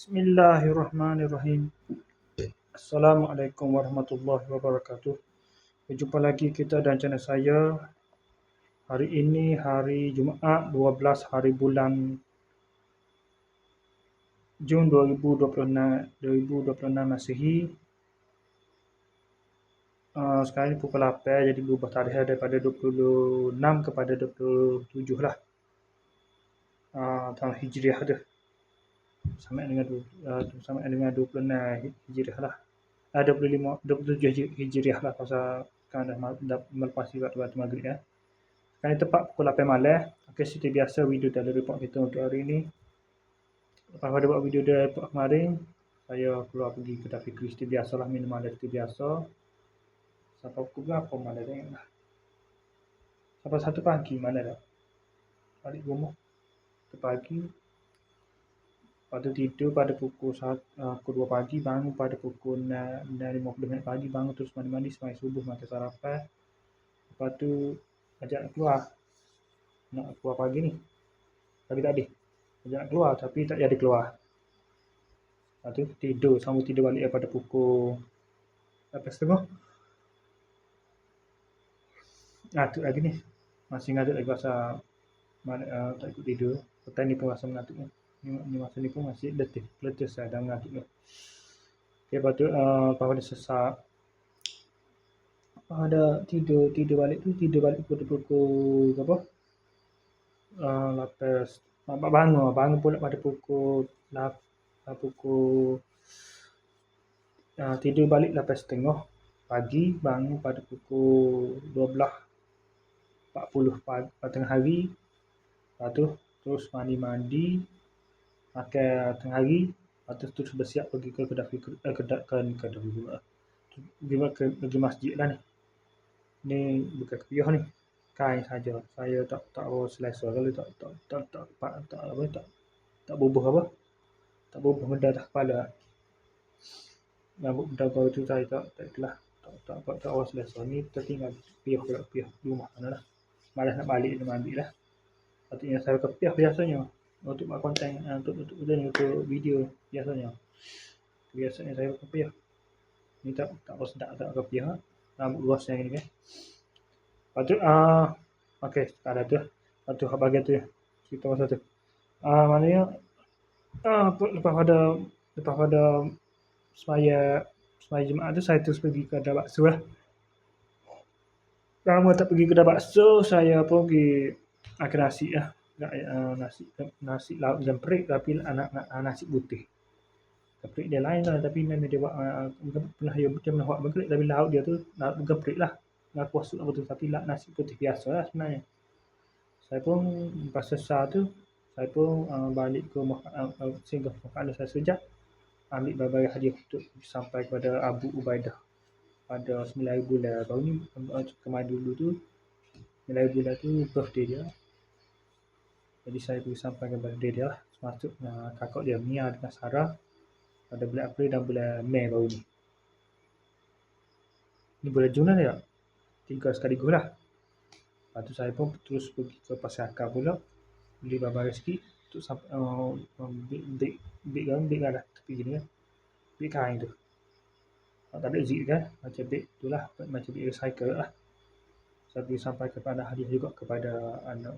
Bismillahirrahmanirrahim. Assalamualaikum warahmatullahi wabarakatuh. Berjumpa lagi kita dan channel saya. Hari ini hari Jumaat 12 hari bulan Jun 2026 Masihi. Sekarang ni pukul 8, jadi berubah tarikh daripada 26 kepada 27 lah. Tahun Hijriah tu. Sama dengan 26 Hijriah lah. 27 Hijriah lah, pasal kan dah melepasi waktu maghrib ya. Sekarang ni tepat pukul 8 malam. Okey, seperti biasa video dalam report kita untuk hari ini. Lepas pada buat video dalam report kemarin, saya keluar pergi kedai Fikri seperti biasalah, minum malam seperti biasa. Sampai pukul berapa malam tengok lah. Sampai 1 pagi malam dah. Balik rumah pagi. Lepas tu tidur pada pukul 2 pagi, bangun pada pukul 6.50 pagi, bangun terus mandi-mandi, sembahyang subuh, makan sarapan. Lepas tu ajak nak keluar pagi ni. Tapi tak ada. Ajak nak keluar tapi tak jadi keluar. Lepas tu tidur, sambung tidur balik pada pukul 8.30. Ngantuk lagi ni. Masih ngantuk lagi pasal tak ikut tidur. Petang ni pun rasa mengantuk ni. Ni masa ni pun masih letih saya dah mengantuk ni. Okay, lepas tu pada sesak. Ada tidur balik pada pukul berapa? 8. Bangun pula pada pukul 8, tidur balik 8.30 pagi, bangun pada pukul 12.40 tengah hari. Lepas tu terus mandi, makan tengah hari. Lepas tu terus bersiap pergi ke kedai Fikri, pergi masjid lah ni. Ni bukan kepiah ni, kain saja. Saya tak bawa selesa kalau tak bubuh apa, tak bubuh benda atas kepala. Rambut benda baru tu saya tak itulah, tak bawa selesa. Ni tertinggal piah di rumah sana lah. Malas nak balik nak ambil lah. Patutnya saya kepiah biasanya untuk buat konten, untuk video biasanya saya kepiah. Ni tak sedap, tak kepiah. Rambut luas yang ni kan. Lepas tu okey, ada tu. Lepas tu bahagian tu cerita masa tu. Maknanya lepas pada semaya Jumaat tu saya terus pergi ke kedai bakso lah. Lama tak pergi kedai bakso, saya pergi makan nasi lah. Nasi lauk jemprik tapi nasi putih. Gemprik dia lain lah, tapi memang dia buat pernah buat gemprik, tapi lauk dia tu lauk gemprik lah. Nak kuah sup apa tu, tapi nasi putih biasa lah sebenarnya. Saya pun lepas sesar tu, saya pun balik ke rumah, singgah rumah anda saya sejak, ambil berbagai hadiah untuk sampai kepada Abu Ubaidah pada 9 bulan baru ni. Kemarin dulu tu 9 bulan tu birthday dia, jadi saya pergi sampaikan birthday dia lah. Termasuk kakak dia Mia dengan Sarah pada bulan April dan bulan Mei baru ni. Ni bulan Jun lah ya, 3 sekaligus lah. Lepas tu saya pun terus pergi ke Pasar Akar pula, beli barang sikit untuk beg lah tepi gini kan, beg kain tu. Tak ada zip kan, macam beg tu lah, macam beg recycle lah. Saya pergi sampai kepada hadiah juga kepada anak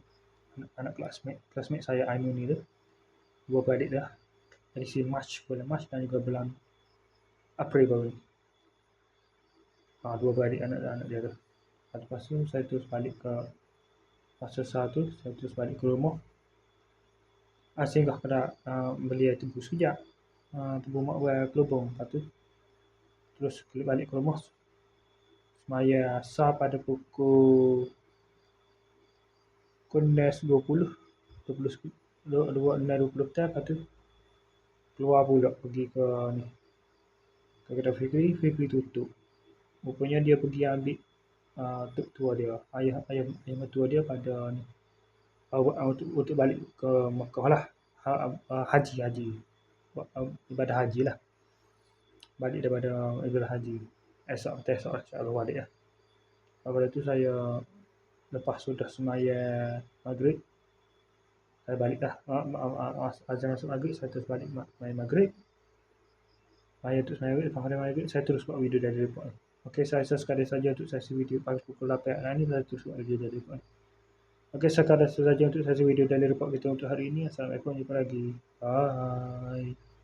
classmate saya Aimun ni tu, dua beradik dah, edisi bulan Mac dan juga bulan April baru ni. Dua beradik anak dia tu. Lepas tu saya terus balik ke pasal satu, saya terus balik ke rumah. Singgah pada beli tebu sejak, tebu mak buat kelubung. Lepas tu terus balik ke rumah, semaya asar pada pukul 20 petang. Lepas tu keluar pula pergi ke kedai Fikri tutup. Rupanya dia pergi ambil tok tua dia, ayah mertua dia pada ni, untuk balik ke Mekah lah, haji buat ibadah haji lah, balik daripada ibadah haji. Esok insya-Allah balik lah. Pada tu saya lepas sudah semaya maghrib, Saya baliklah azan masuk maghrib, saya terus balik main maghrib. Saya terus main maghrib, lepas pada maghrib saya terus buat video daily report ni. Okey, saya sekadar saja untuk sesi video pagi pukul 8 hari ini, saya terus buat video daily report ni. Okey, sekadar saja untuk sesi video daily report kita untuk hari ini. Assalamualaikum, jumpa lagi. Bye.